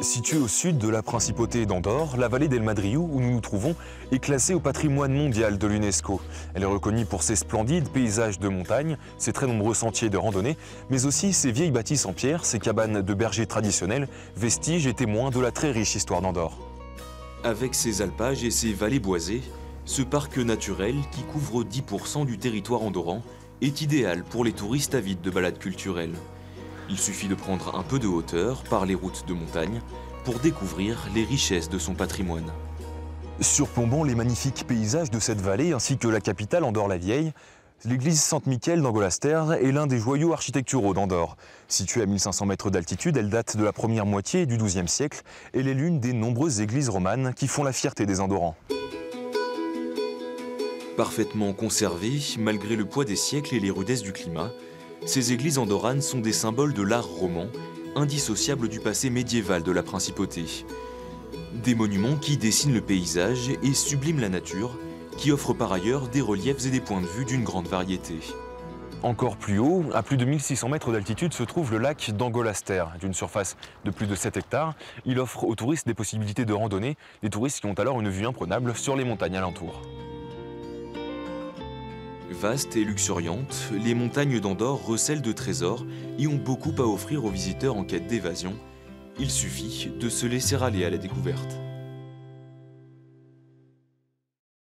Située au sud de la principauté d'Andorre, la vallée d'El Madriou, où nous nous trouvons, est classée au patrimoine mondial de l'UNESCO. Elle est reconnue pour ses splendides paysages de montagne, ses très nombreux sentiers de randonnée, mais aussi ses vieilles bâtisses en pierre, ses cabanes de bergers traditionnels, vestiges et témoins de la très riche histoire d'Andorre. Avec ses alpages et ses vallées boisées, ce parc naturel, qui couvre 10% du territoire andorran, est idéal pour les touristes avides de balades culturelles. Il suffit de prendre un peu de hauteur par les routes de montagne pour découvrir les richesses de son patrimoine. Surplombant les magnifiques paysages de cette vallée ainsi que la capitale Andorre-la-Vieille, l'église Saint-Michel d'Angolaster est l'un des joyaux architecturaux d'Andorre. Située à 1500 mètres d'altitude, elle date de la première moitié du XIIe siècle et elle est l'une des nombreuses églises romanes qui font la fierté des Andorrans. Parfaitement conservées, malgré le poids des siècles et les rudesses du climat, ces églises andorranes sont des symboles de l'art roman, indissociables du passé médiéval de la principauté. Des monuments qui dessinent le paysage et subliment la nature, qui offrent par ailleurs des reliefs et des points de vue d'une grande variété. Encore plus haut, à plus de 1600 mètres d'altitude, se trouve le lac d'Angolaster. D'une surface de plus de 7 hectares, il offre aux touristes des possibilités de randonnée, des touristes qui ont alors une vue imprenable sur les montagnes alentours. Vastes et luxuriantes, les montagnes d'Andorre recèlent de trésors et ont beaucoup à offrir aux visiteurs en quête d'évasion. Il suffit de se laisser aller à la découverte.